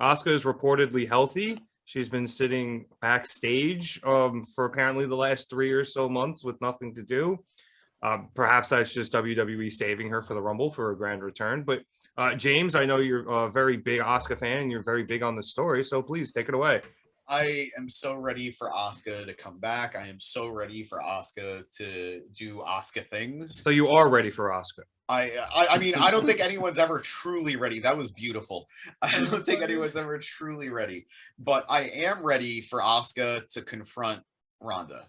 Asuka is reportedly healthy. She's been sitting backstage for apparently the last 3 or so months with nothing to do. Perhaps that's just WWE saving her for the Rumble for a grand return. But James, I know you're a very big Asuka fan and you're very big on the story, so please take it away. I am so ready for Asuka to come back. I am so ready for Asuka to do Asuka things. So you are ready for Asuka? I mean, I don't think anyone's ever truly ready. That was beautiful. I don't think anyone's ever truly ready. But I am ready for Asuka to confront Ronda.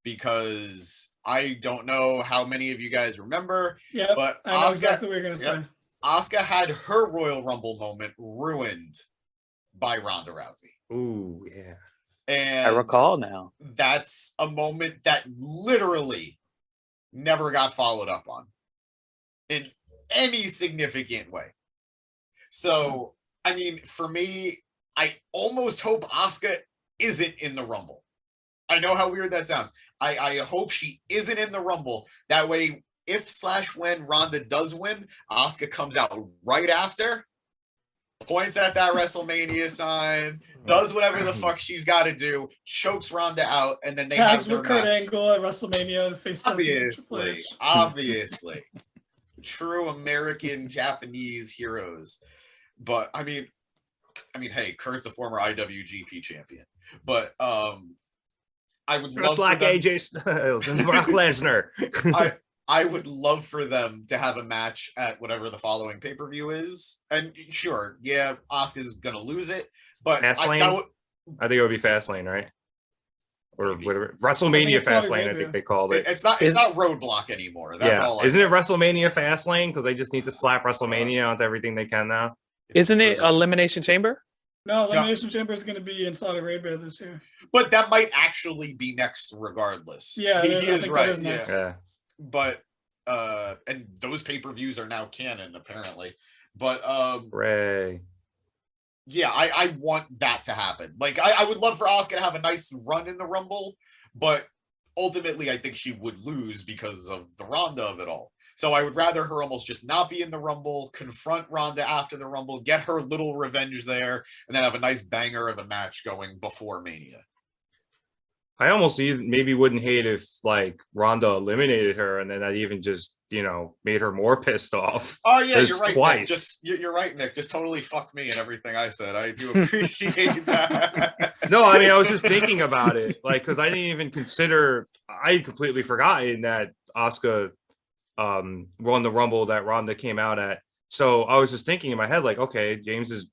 Because I don't know how many of you guys remember. Yeah, but I know exactly what you're going to say. Asuka had her Royal Rumble moment ruined by Ronda Rousey. Ooh, yeah. And I recall now. That's a moment that literally never got followed up on in any significant way. So, I mean, for me, I almost hope Asuka isn't in the Rumble. I know how weird that sounds. I hope she isn't in the Rumble. That way, if/when Ronda does win, Asuka comes out right after, points at that WrestleMania sign, does whatever the fuck she's got to do, chokes Ronda out, and then they tags have their with Kurt match. Angle at WrestleMania to face Obviously. True American Japanese heroes. But I mean, hey, Kurt's a former IWGP champion. But I would love like for them... AJ Styles and Brock Lesnar. I would love for them to have a match at whatever the following pay-per-view is. And sure, yeah, Asuka's gonna lose it, but I think it would be Fastlane, right? Or whatever. WrestleMania Fastlane, I think they called it. It's not Roadblock anymore. That's all. Isn't it WrestleMania Fastlane? Because they just need to slap WrestleMania onto everything they can now. Isn't it Elimination Chamber? No, Elimination Chamber is going to be in Saudi Arabia this year. But that might actually be next regardless. Yeah, he is right. Yeah. But and those pay-per-views are now canon apparently. But Ray. Yeah, I want that to happen. Like I would love for Asuka to have a nice run in the Rumble, but ultimately I think she would lose because of the Ronda of it all. So I would rather her almost just not be in the Rumble, confront Ronda after the Rumble, get her little revenge there, and then have a nice banger of a match going before Mania. I almost maybe wouldn't hate if like Ronda eliminated her and then that even just, made her more pissed off. Oh yeah, you're right. Twice. Nick. You're right, Nick. Just totally fuck me and everything I said. I do appreciate that. No, I mean, I was just thinking about it, like, because I didn't even consider. I had completely forgotten that Asuka won the Rumble that Ronda came out at. So I was just thinking in my head, like, okay, James is,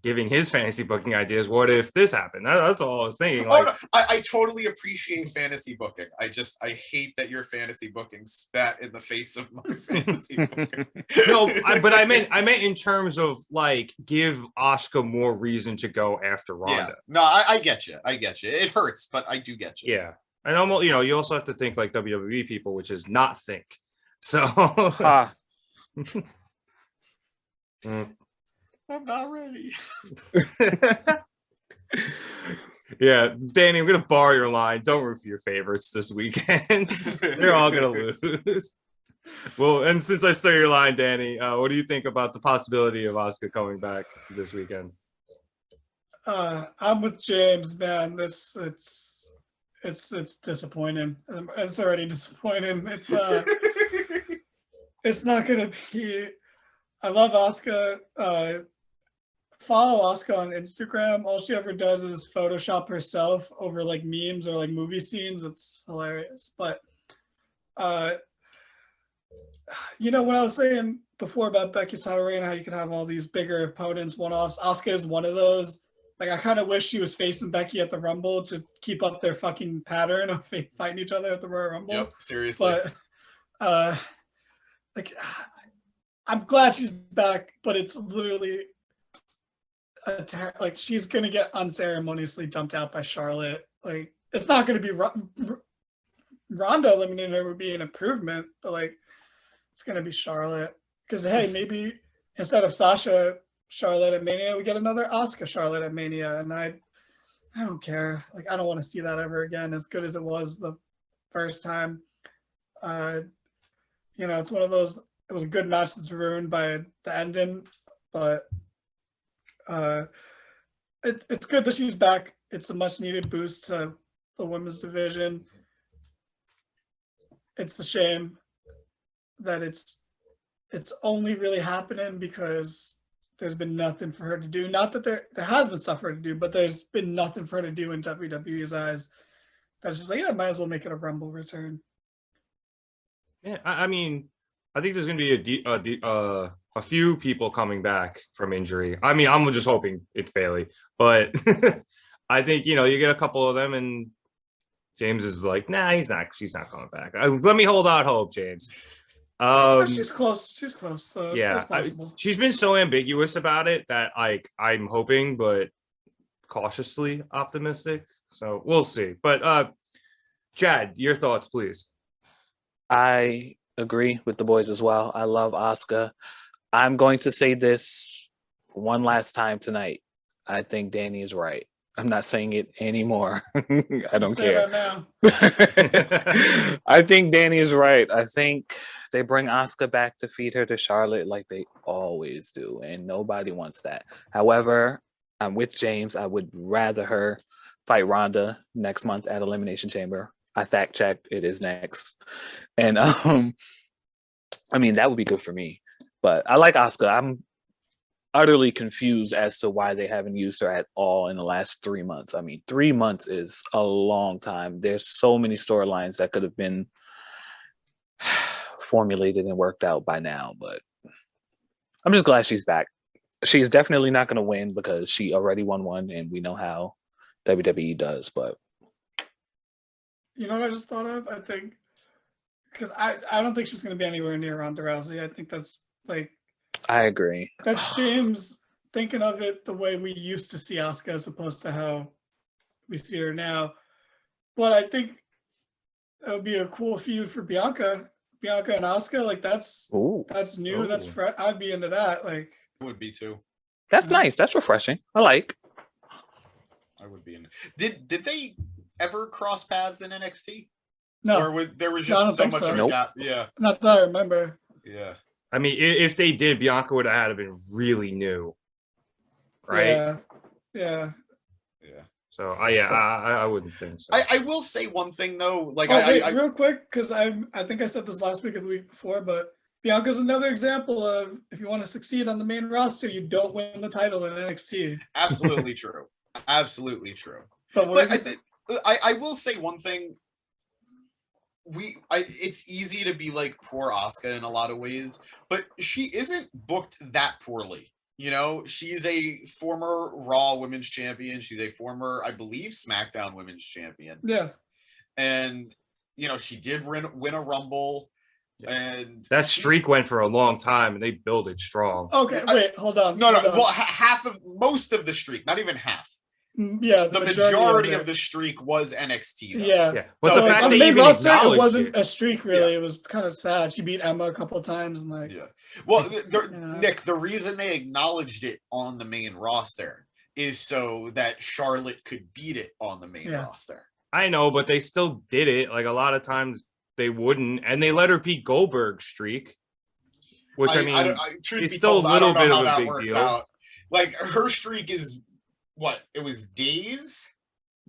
giving his fantasy booking ideas. What if this happened? That's all I was thinking. Like, no, I totally appreciate fantasy booking. I hate that your fantasy booking spat in the face of my fantasy booking. No, but I meant in terms of like give Asuka more reason to go after Ronda. Yeah. No, I get you. It hurts, but I do get you. Yeah, and almost, you also have to think like WWE people, which is not think. So. I'm not ready. Yeah, Danny, I'm gonna borrow your line. Don't root for your favorites this weekend. They're all gonna lose. Well, and since I stole your line, Danny, what do you think about the possibility of Asuka coming back this weekend? I'm with James, man. It's disappointing. It's already disappointing. It's not gonna be. I love Asuka. Follow Asuka on Instagram. All she ever does is Photoshop herself over like memes or like movie scenes. It's hilarious. But when I was saying before about Becky Sauerei and how you can have all these bigger opponents, one-offs, Asuka is one of those. Like I kind of wish she was facing Becky at the Rumble to keep up their fucking pattern of fighting each other at the Royal Rumble. Yep, seriously. But I'm glad she's back, but it's literally like she's gonna get unceremoniously dumped out by Charlotte. Like it's not gonna be Ronda eliminating her would be an improvement, but like it's gonna be Charlotte because hey, maybe instead of Sasha Charlotte at Mania, we get another Asuka Charlotte at Mania, and I don't care. Like I don't want to see that ever again. As good as it was the first time, it's one of those. It was a good match that's ruined by the ending, but It's good that she's back. It's a much needed boost to the women's division. It's a shame that it's only really happening because there's been nothing for her to do. Not that there has been stuff for her to do, but there's been nothing for her to do in WWE's eyes. That's just like, yeah, might as well make it a Rumble return. Yeah, I mean, I think there's going to be a few people coming back from injury. I mean, I'm just hoping it's Bailey, but I think you get a couple of them, and James is like, nah, she's not coming back. Let me hold out hope, James. She's close. She's close. So yeah, it's possible. She's been so ambiguous about it that I'm hoping, but cautiously optimistic. So we'll see. But Chad, your thoughts, please. I agree with the boys as well. I love Asuka. I'm going to say this one last time tonight. I think Danny is right. I'm not saying it anymore. I don't care. That now. I think Danny is right. I think they bring Asuka back to feed her to Charlotte like they always do, and nobody wants that. However, I'm with James. I would rather her fight Ronda next month at Elimination Chamber. I fact checked. It is next. And I mean, that would be good for me. But I like Asuka. I'm utterly confused as to why they haven't used her at all in the last 3 months. I mean, 3 months is a long time. There's so many storylines that could have been formulated and worked out by now, but I'm just glad she's back. She's definitely not going to win because she already won one, and we know how WWE does, but you know what I just thought of? I think because I don't think she's going to be anywhere near Ronda Rousey. I think that's like, I agree. That's James thinking of it the way we used to see Asuka as opposed to how we see her now. But I think it would be a cool feud for Bianca and Asuka. Like that's new. That's fresh. I'd be into that. Like would be too. That's nice. That's refreshing. I like. I would be in. Did they ever cross paths in NXT? No, or there was just so much of a gap. Yeah, not that I remember. Yeah, I mean, if they did, Bianca would have had to been really new, right? Yeah. So I wouldn't think so. I will say one thing though, like real quick, because I think I said this last week or the week before, but Bianca's another example of if you want to succeed on the main roster, you don't win the title in NXT. Absolutely true. Absolutely true. But I will say one thing. It's easy to be like poor Asuka in a lot of ways, but she isn't booked that poorly. She's a former Raw Women's Champion. She's a former, I believe, SmackDown Women's Champion. Yeah. And, she did win a Rumble. Yeah. And that streak went for a long time, and they built it strong. Okay, wait, hold on. No. Well, most of the streak, not even half. Yeah, the majority of the streak was NXT. Though. Yeah. But the fact on they the main even roster, it acknowledged wasn't a streak, really. It was kind of sad. She beat Emma a couple of times, and like. Yeah. Well, Nick, the reason they acknowledged it on the main roster is so that Charlotte could beat it on the main roster. I know, but they still did it. Like a lot of times they wouldn't, and they let her beat Goldberg's streak, which I mean, truth it's still a little bit of a big deal. Out. Like her streak is. What it was days,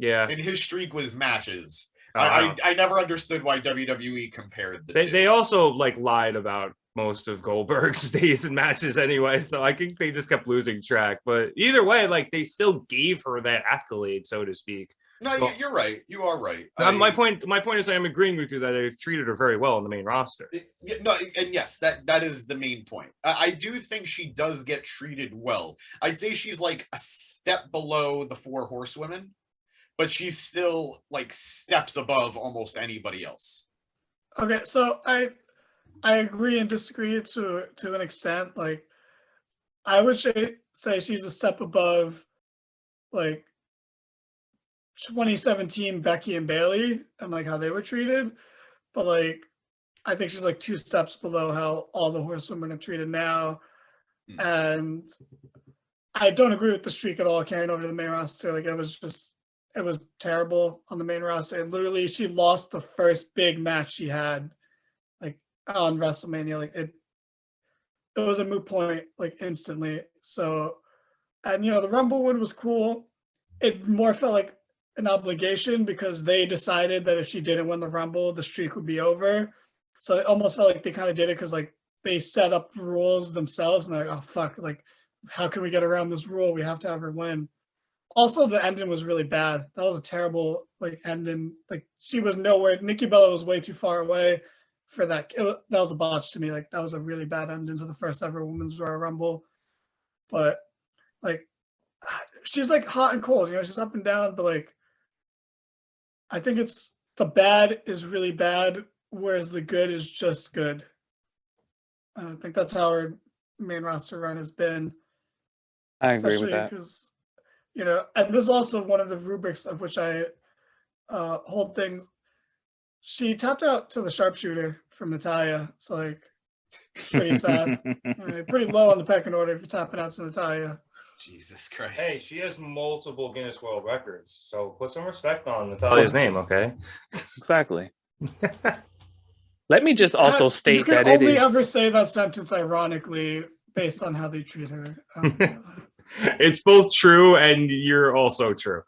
and his streak was matches. I never understood why WWE compared the two. They also lied about most of Goldberg's days and matches anyway, so I think they just kept losing track. But either way, they still gave her that accolade, so to speak. No, you're right. You are right. My point is I'm agreeing with you that they've treated her very well on the main roster. No, and yes, that is the main point. I do think she does get treated well. I'd say she's like a step below the 4 horsewomen, but she's still steps above almost anybody else. Okay, so I agree and disagree to an extent. I would say she's a step above 2017 Becky and Bailey and how they were treated, but I think she's 2 steps below how all the horsewomen are treated now. And I don't agree with the streak at all carrying over to the main roster. It was terrible on the main roster. And literally she lost the first big match she had on WrestleMania. It was a moot point instantly. So And the Rumble win was cool. It more felt like an obligation because they decided that if she didn't win the Rumble, the streak would be over. So it almost felt like they kind of did it because like they set up rules themselves and they're like, oh fuck, like how can we get around this rule? We have to have her win. Also, the ending was really bad. That was a terrible like ending. Like she was nowhere. Nikki Bella was way too far away for that. That was a botch to me. Like that was a really bad ending to the first ever Women's Royal Rumble. But like she's like hot and cold. She's up and down. But like I think it's the bad is really bad, whereas the good is just good. I think that's how our main roster run has been. I agree with Especially that. because, and this is also one of the rubrics of which I hold things. She tapped out to the sharpshooter from Natalia, so like pretty sad. Pretty low on the pecking order if you're tapping out to Natalia. Jesus Christ. Hey, she has multiple Guinness World Records, so put some respect on Natalia's name, okay? Exactly. Let me just also state that you it can only is. ever say that sentence ironically based on how they treat her. It's both true and you're also true.